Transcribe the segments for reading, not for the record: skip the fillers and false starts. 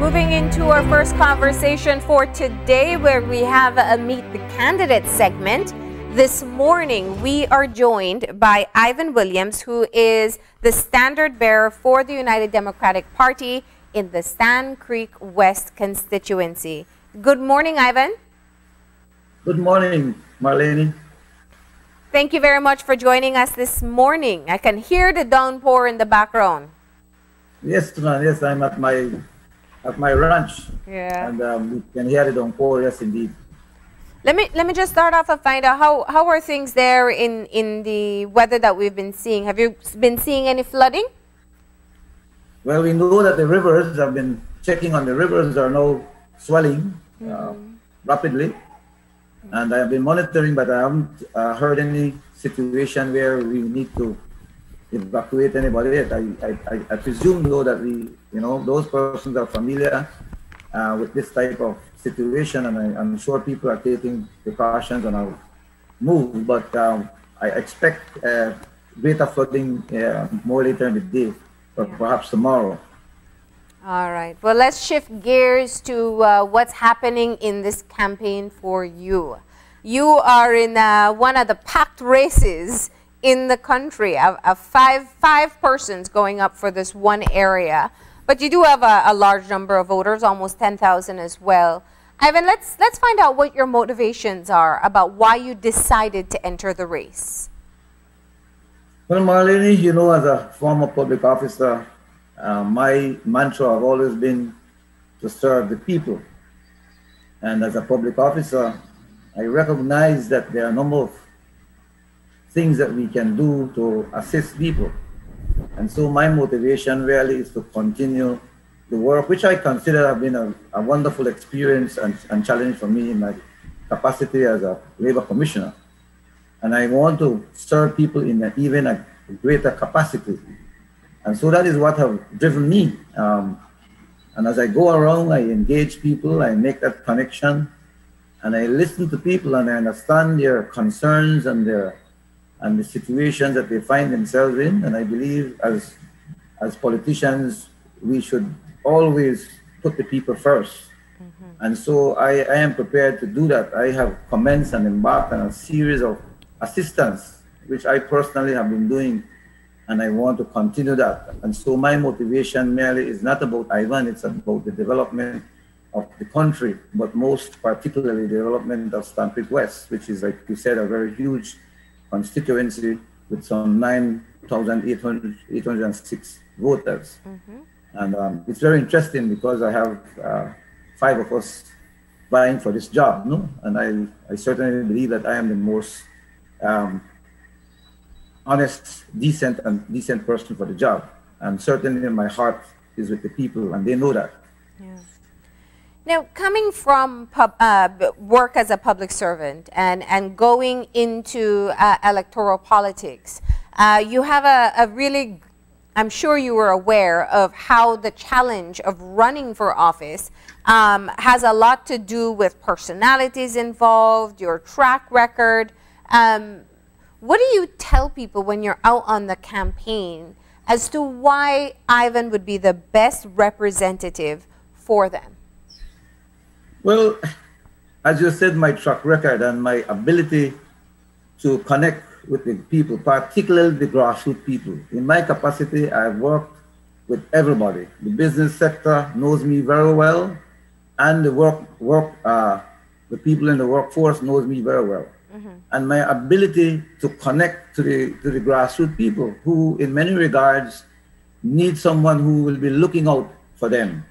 moving into our first conversation for today, where we have a Meet the Candidates segment. This morning, we are joined by Ivan Williams, who is the standard bearer for the United Democratic Party in the Stann Creek West constituency. Good morning, Ivan. Good morning, Marlene. Thank you very much for joining us this morning. I can hear the downpour in the background. Yes, yes, I'm at my ranch. Yeah. And we can hear the downpour, yes, indeed. Let me just start off and find out how are things there in the weather that we've been seeing. Have you been seeing any flooding? Well, we know that the rivers, I've been checking on the rivers, are now swelling rapidly. And I have been monitoring, but I haven't heard any situation where we need to evacuate anybody yet. I presume, though, that those persons are familiar with this type of situation, and I'm sure people are taking precautions on our move, but I expect greater flooding more later in the day, or perhaps tomorrow. All right. Well, let's shift gears to what's happening in this campaign for you. You are in one of the packed races in the country, of five persons going up for this one area. But you do have a large number of voters, almost 10,000 as well. Ivan, let's find out what your motivations are about why you decided to enter the race. Well, Marlene, as a former public officer, my mantra have always been to serve the people. And as a public officer, I recognize that there are a number of things that we can do to assist people. And so my motivation really is to continue the work, which I consider have been a wonderful experience and challenge for me in my capacity as a labor commissioner. And I want to serve people in even a greater capacity. And so that is what has driven me. And as I go around, I engage people, I make that connection, and I listen to people, and I understand their concerns and the situations that they find themselves in. And I believe as politicians, we should always put the people first. And so I am prepared to do that. I have commenced and embarked on a series of assistance, which I personally have been doing, and I want to continue that. And so my motivation merely is not about Ivan, it's about the development of the country, but most particularly the development of Stann Creek West, which is, like you said, a very huge constituency with some 9,806 voters. And it's very interesting because I have 5 of us vying for this job, and I certainly believe that I am the most honest, decent person for the job. And certainly my heart is with the people, and they know that. Yeah. Now, coming from work as a public servant and going into electoral politics, you have a really, I'm sure you were aware of how the challenge of running for office has a lot to do with personalities involved, your track record. What do you tell people when you're out on the campaign as to why Ivan would be the best representative for them? Well, as you said, my track record and my ability to connect with the people, particularly the grassroots people. In my capacity, I've worked with everybody. The business sector knows me very well, and the people in the workforce knows me very well. And my ability to connect to the grassroots people who, in many regards, need someone who will be looking out for them.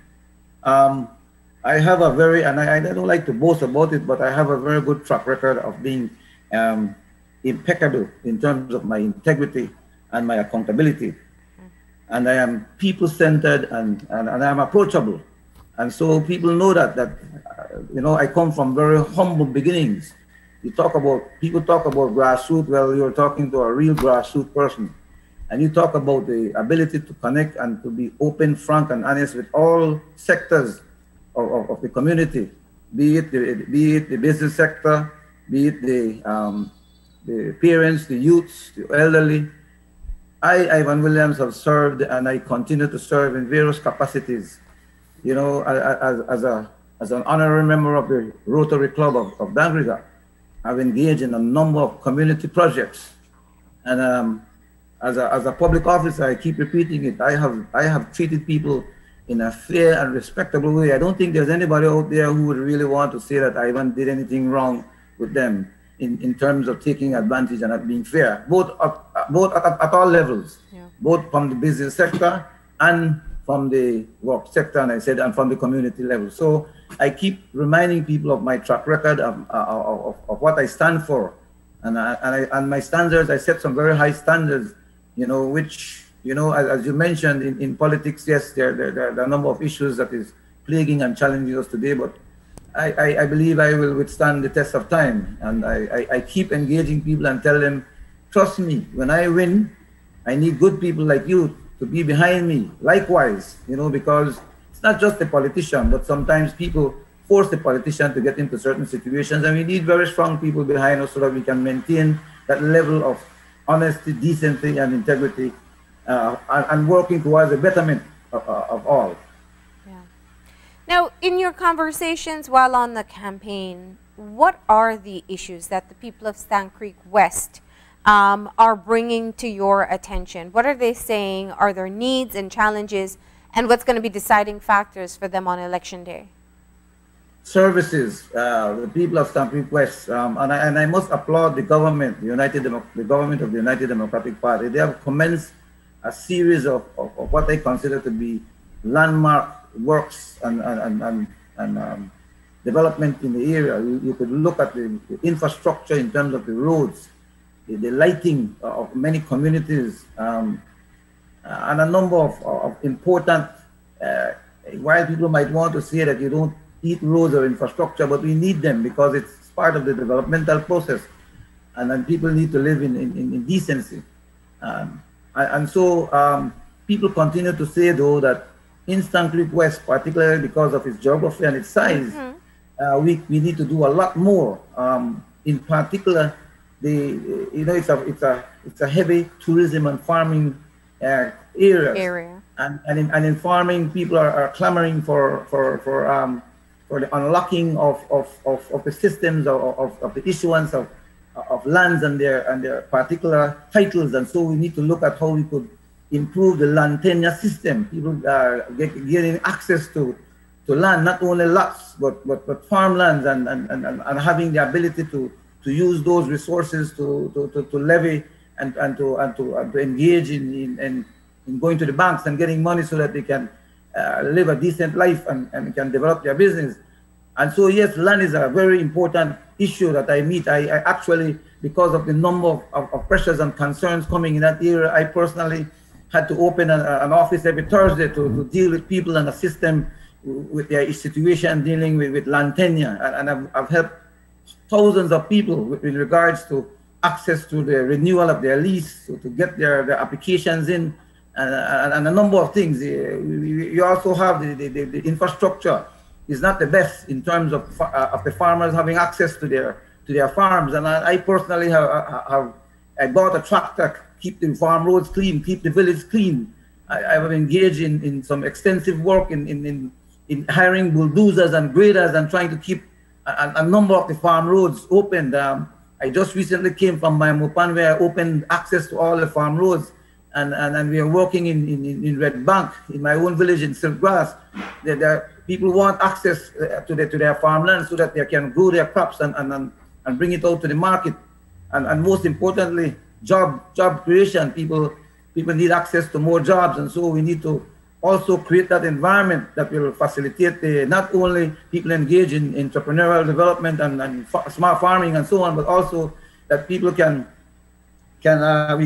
I have a very, and I don't like to boast about it, but I have a very good track record of being impeccable in terms of my integrity and my accountability. And I am people-centered and I'm approachable. And so people know that I come from very humble beginnings. People talk about grassroots. Well, you're talking to a real grassroots person. And you talk about the ability to connect and to be open, frank, and honest with all sectors of the community, be it the business sector, be it the parents, the youths, the elderly. I, Ivan Williams, have served and I continue to serve in various capacities you know, as an honorary member of the Rotary Club of Dangriga, I've engaged in a number of community projects. And as a public officer, I keep repeating it. I have treated people in a fair and respectable way. I don't think there's anybody out there who would really want to say that I even did anything wrong with them in terms of taking advantage and not being fair, both at all levels, both from the business sector and from the work sector, and I said, and from the community level. So I keep reminding people of my track record of what I stand for. And my standards, I set some very high standards, you know, which, you know, as you mentioned in politics, yes, there are a number of issues that is plaguing and challenging us today, but I believe I will withstand the test of time. And I keep engaging people and tell them, trust me, when I win, I need good people like you to be behind me. Likewise, you know, because it's not just the politician, but sometimes people force the politician to get into certain situations, and we need very strong people behind us so that we can maintain that level of honesty, decency, and integrity, and working towards the betterment of all. Yeah. Now, in your conversations while on the campaign, what are the issues that the people of Stann Creek West are bringing to your attention? What are they saying are their needs and challenges, and what's going to be deciding factors for them on election day? Services, the people of Stann Creek West, and I must applaud the government, the government of the United Democratic Party. They have commenced a series of what they consider to be landmark works and development in the area. You could look at the infrastructure in terms of the roads, the lighting of many communities, and a number of important, while people might want to say that you don't need roads or infrastructure, but we need them because it's part of the developmental process, and then people need to live in decency. And so people continue to say, though, that in Stann Creek West, particularly because of its geography and its size, we need to do a lot more. In particular, it's a heavy tourism and farming area. And in farming, people are clamoring for the unlocking of the systems of the issuance of lands and their particular titles. And so we need to look at how we could improve the land tenure system. People getting access to land, not only lots, but farmlands, and having the ability to use those resources to levy and to engage in going to the banks and getting money so that they can live a decent life and can develop their business. And so, yes, land is a very important issue that I meet. I actually, because of the number of pressures and concerns coming in that area, I personally had to open an office every Thursday to deal with people and assist them with their situation dealing with land tenure. And I've helped thousands of people with regards to access to the renewal of their lease, so to get their applications in, and a number of things. You also have the infrastructure is not the best in terms of the farmers having access to their farms. And I personally I bought a tractor, keep the farm roads clean, keep the village clean. I have engaged in some extensive work in hiring bulldozers and graders and trying to keep a number of the farm roads opened. I just recently came from my Mopan, where I opened access to all the farm roads, and we are working in Red Bank, in my own village in Silkgrass. People want access to their farmland so that they can grow their crops and bring it out to the market. And most importantly, job creation. People need access to more jobs, and so we need to also create that environment that will facilitate not only people engage in entrepreneurial development and smart farming and so on, but also that people we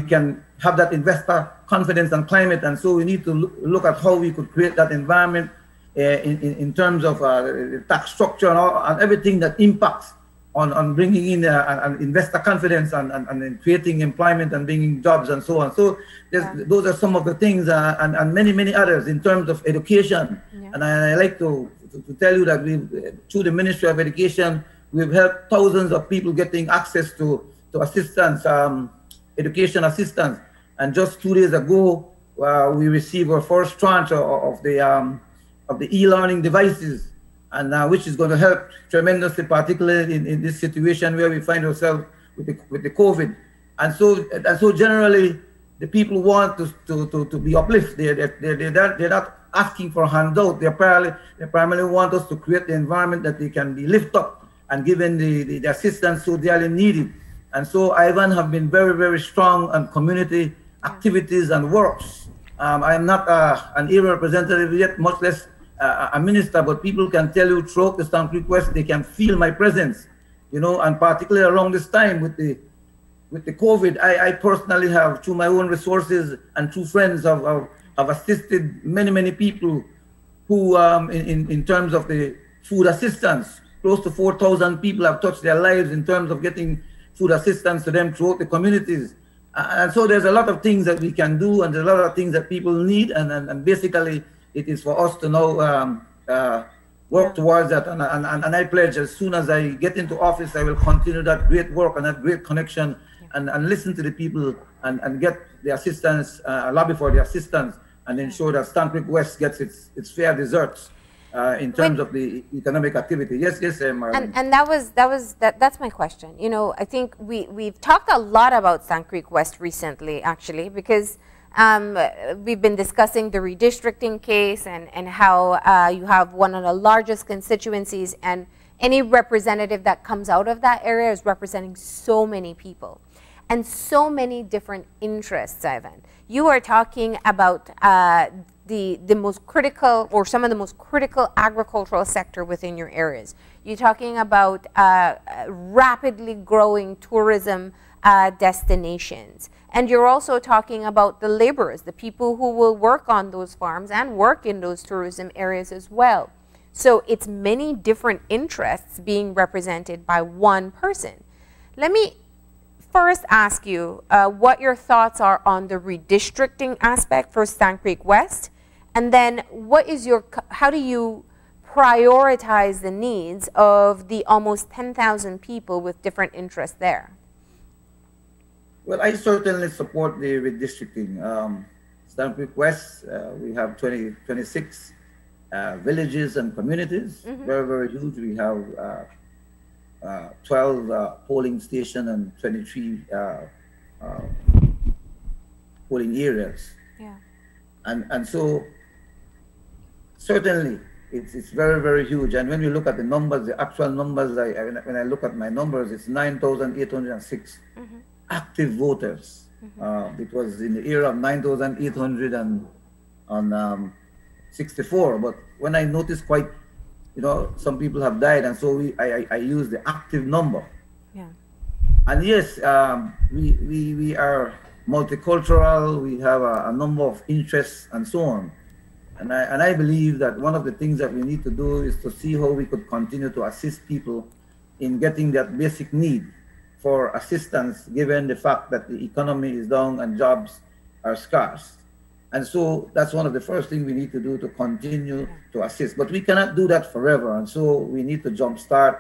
can have that investor confidence and climate. And so we need to look at how we could create that environment in terms of the tax structure and everything that impacts on bringing in an investor confidence and creating employment and bringing jobs and so on. So those are some of the things, and many others in terms of education. Yeah. And I like to tell you that through the Ministry of Education, we've helped thousands of people getting access to assistance, education assistance. And just 2 days ago, we received our first tranche of of the e-learning devices, and which is going to help tremendously, particularly in this situation where we find ourselves with the COVID. And so generally, the people want to be uplifted. They're not asking for a handout. They primarily want us to create the environment that they can be lifted up and given the assistance so dearly needed. And so Ivan have been very, very strong on community activities and works. I am not an area representative yet, much less a minister, but people can tell you throughout the Stann Creek West, they can feel my presence, you know, and particularly around this time with the COVID, I personally have, through my own resources and through friends, have assisted many people who, in terms of the food assistance, close to 4,000 people have touched their lives in terms of getting food assistance to them throughout the communities. And so there's a lot of things that we can do, and there's a lot of things that people need, and basically it is for us to now work towards that. And I pledge, as soon as I get into office, I will continue that great work and that great connection, and listen to the people and get the assistance, lobby for the assistance, and ensure that Stann Creek West gets its fair deserts in terms of the economic activity. Yes, Marlene. And that's my question. You know, I think we've talked a lot about Stann Creek West recently, actually, because we've been discussing the redistricting case and how you have one of the largest constituencies, and any representative that comes out of that area is representing so many people and so many different interests, Ivan. You are talking about the most critical, or some of the most critical agricultural sector within your areas. You're talking about rapidly growing tourism destinations. And you're also talking about the laborers, the people who will work on those farms and work in those tourism areas as well. So it's many different interests being represented by one person. Let me first ask you what your thoughts are on the redistricting aspect for Stann Creek West, and then how do you prioritize the needs of the almost 10,000 people with different interests there? Well, I certainly support the redistricting. Stann Creek West, we have 26 villages and communities, very, very huge. We have 12 polling stations and 23 polling areas. Yeah. And so certainly it's very, very huge. And when you look at the numbers, the actual numbers, when I look at my numbers, it's 9,806 active voters. It was in the era of 9,864. But when I noticed quite, you know, some people have died, and so I use the active number. Yeah. And yes, we are multicultural. We have a number of interests and so on. And I believe that one of the things that we need to do is to see how we could continue to assist people in getting that basic need for assistance, given the fact that the economy is down and jobs are scarce. And so that's one of the first things we need to do, to continue to assist. But we cannot do that forever. And so we need to jumpstart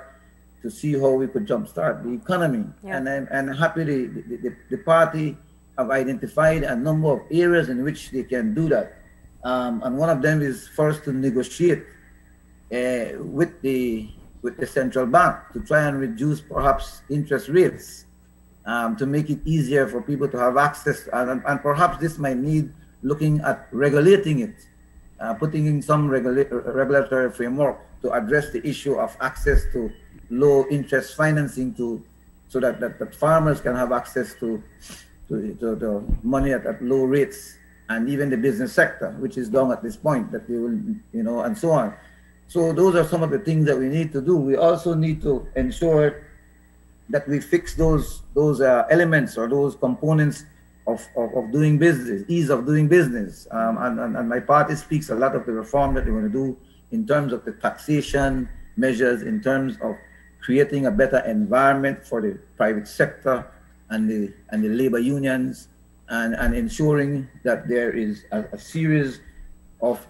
to see how we could jumpstart the economy. Yeah. And happily, the party have identified a number of areas in which they can do that. And one of them is first to negotiate with the central bank to try and reduce perhaps interest rates, to make it easier for people to have access. And perhaps this might need looking at regulating it, putting in some regulatory framework to address the issue of access to low interest financing, so that farmers can have access to money at low rates, and even the business sector, which is down at this point, that they will, you know, and so on. So those are some of the things that we need to do. We also need to ensure that we fix those elements or those components of doing business, ease of doing business. And my party speaks a lot of the reform that they want to do in terms of the taxation measures, in terms of creating a better environment for the private sector and the labor unions, and ensuring that there is a series of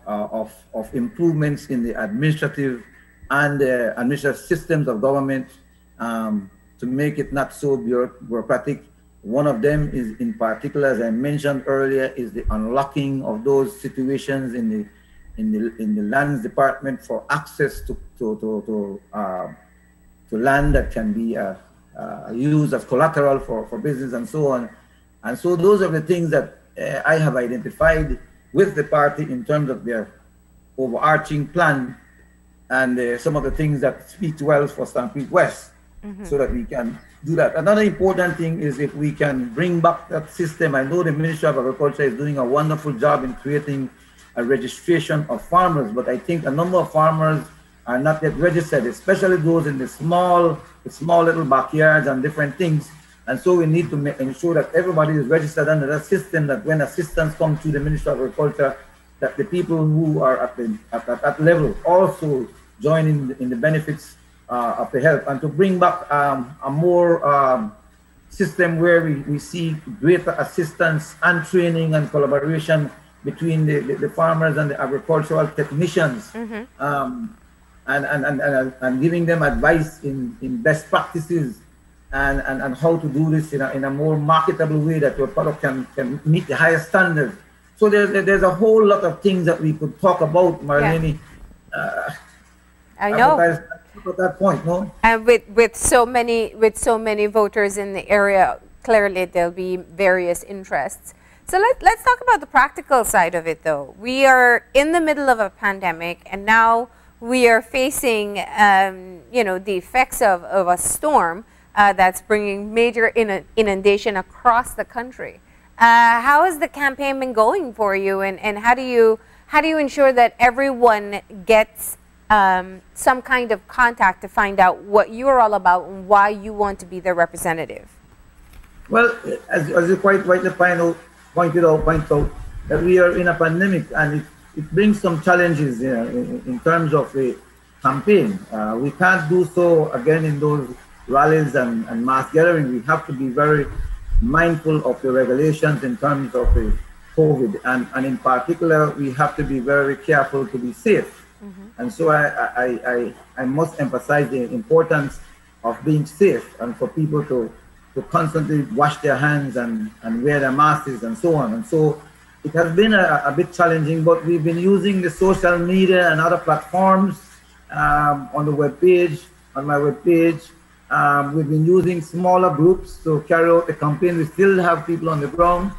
improvements in the administrative and administrative systems of government, to make it not so bureaucratic. One of them is, in particular, as I mentioned earlier, is the unlocking of those situations in in the lands department for access to land that can be used as collateral for business and so on. And so those are the things that I have identified with the party in terms of their overarching plan and some of the things that speak well for Stann Creek West, so that we can do that. Another important thing is if we can bring back that system. I know the Ministry of Agriculture is doing a wonderful job in creating a registration of farmers, but I think a number of farmers are not yet registered, especially those in the small little backyards and different things. And so we need to ensure that everybody is registered under that system, that when assistance comes to the Ministry of Agriculture, that the people who are at that level also join in the benefits of the help, and to bring back a more system where we see greater assistance and training and collaboration between the farmers and the agricultural technicians, and giving them advice in best practices and how to do this in a more marketable way, that your product can meet the highest standards. So there's a whole lot of things that we could talk about, Marlene. Yeah. I know. At that point, no? And with so many voters in the area, clearly there'll be various interests. So let's talk about the practical side of it, though. We are in the middle of a pandemic, and now we are facing, the effects of a storm that's bringing major inundation across the country. How has the campaign been going for you, and how do you ensure that everyone gets some kind of contact to find out what you're all about and why you want to be their representative? Well, as you quite rightly point out that we are in a pandemic, and it brings some challenges in terms of the campaign. We can't do so again in those rallies and mass gatherings. We have to be very mindful of the regulations in terms of the COVID, and in particular, we have to be very careful to be safe. And so I must emphasize the importance of being safe, and for people to constantly wash their hands and wear their masks and so on. And so it has been a bit challenging, but we've been using the social media and other platforms on the webpage, on my webpage. We've been using smaller groups to carry out the campaign. We still have people on the ground.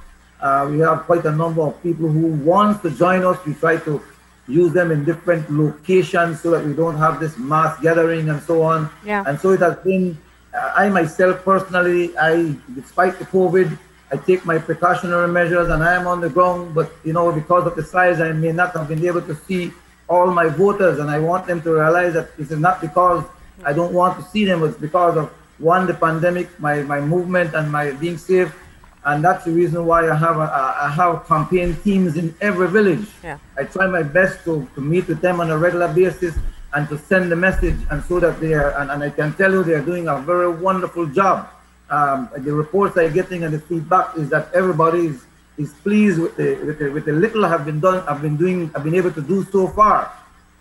We have quite a number of people who want to join us. We try to use them in different locations so that we don't have this mass gathering and so on. Yeah. And so it has been, I myself personally, despite the COVID, I take my precautionary measures and I am on the ground, but because of the size, I may not have been able to see all my voters, and I want them to realize that this is not because I don't want to see them, it's because of, one, the pandemic, my movement and my being safe. And that's the reason why I have campaign teams in every village. Yeah. I try my best to meet with them on a regular basis and to send the message, and so that they are, and I can tell you they are doing a very wonderful job. The reports I'm getting and the feedback is that everybody is pleased with the little I've been able to do so far,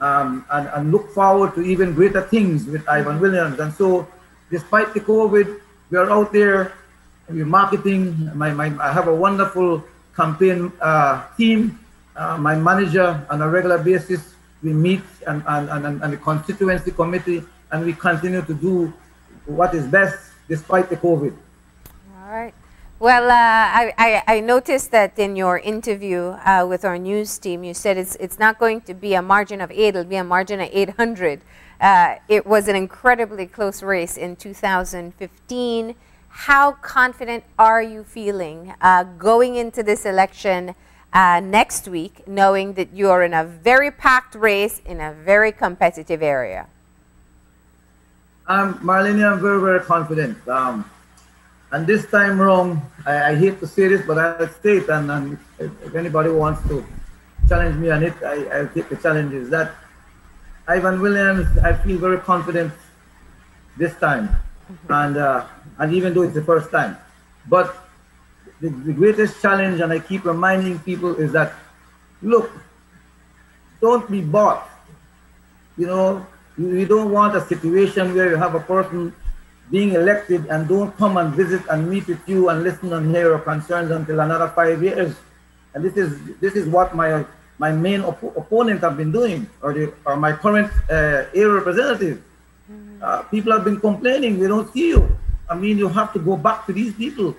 and look forward to even greater things with Ivan Williams. And so, despite the COVID, we are out there. We're marketing. I have a wonderful campaign team. My manager on a regular basis. We meet and the constituency committee, and we continue to do what is best despite the COVID. All right. Well, I noticed that in your interview with our news team, you said it's not going to be a margin of 8, it'll be a margin of 800. It was an incredibly close race in 2015. How confident are you feeling going into this election next week, knowing that you are in a very packed race in a very competitive area? Marlene, I'm very, very confident. And this time around, I hate to say this, but I'll say it, and if anybody wants to challenge me on it, I'll take the challenge. Is that Ivan Williams, I feel very confident this time. And even though it's the first time. But the greatest challenge, and I keep reminding people, is that, look, don't be bought. You don't want a situation where you have a person being elected and don't come and visit and meet with you and listen and hear your concerns until another 5 years. And this is what my my main opponent have been doing, or my current area representative. People have been complaining, they don't see you. I mean, you have to go back to these people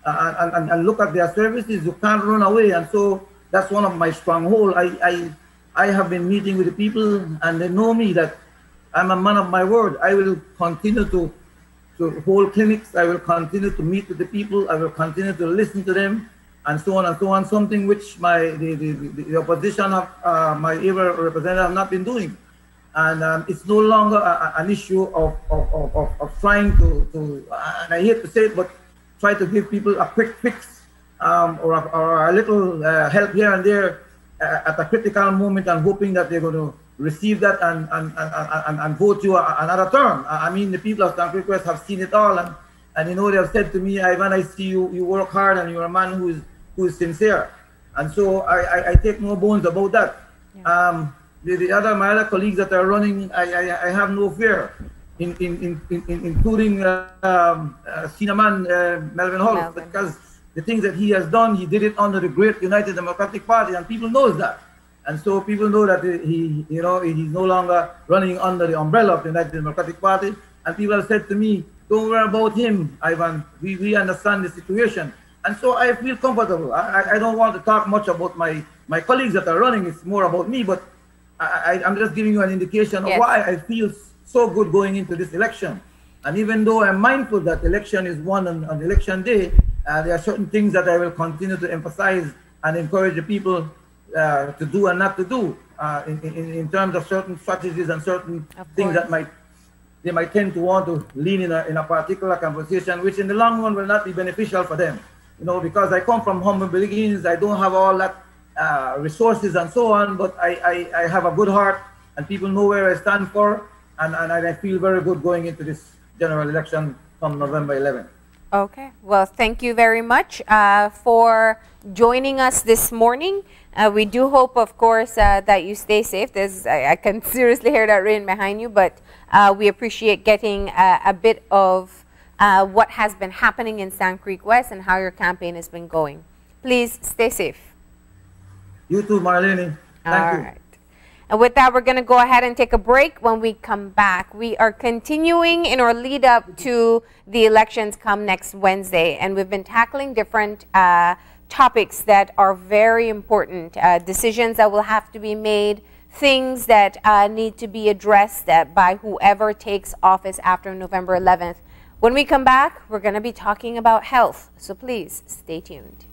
and look at their services. You can't run away. And so that's one of my strongholds. I have been meeting with the people, and they know me that I'm a man of my word. I will continue to hold clinics. I will continue to meet with the people. I will continue to listen to them, and so on and so on. Something which the opposition of my area representative have not been doing. And it's no longer an issue of trying to, and I hate to say it, but try to give people a quick fix or a little help here and there at a critical moment, and hoping that they're going to receive that and vote you another term. I mean, the people of Stann Creek West have seen it all, and you know, they have said to me, Ivan, I see you work hard, and you're a man who is sincere. And so I take no bones about that. Yeah. My other colleagues that are running, I have no fear, including senior man Melvin Hall, because the things that he has done, he did it under the great United Democratic Party, and people knows that. And so people know that he's no longer running under the umbrella of the United Democratic Party. And people have said to me, don't worry about him, Ivan. We understand the situation. And so I feel comfortable. I don't want to talk much about my colleagues that are running. It's more about me, but I'm just giving you an indication of why I feel so good going into this election. And even though I'm mindful that election is won on election day, there are certain things that I will continue to emphasize and encourage the people to do and not to do in terms of certain strategies and certain things that they might tend to want to lean in a particular conversation, which in the long run will not be beneficial for them. You know, because I come from humble beginnings, I don't have all that resources and so on, but I have a good heart, and people know where I stand for, and I feel very good going into this general election on November 11th. Okay, well, thank you very much for joining us this morning. We do hope, of course, that you stay safe. I can seriously hear that rain behind you, but we appreciate getting a bit of what has been happening in Stann Creek West and how your campaign has been going. Please stay safe. You too, Marlene. Thank you. Right. And with that, we're going to go ahead and take a break. When we come back, we are continuing in our lead up to the elections come next Wednesday. And we've been tackling different topics that are very important, decisions that will have to be made, things that need to be addressed by whoever takes office after November 11th. When we come back, we're going to be talking about health. So please stay tuned.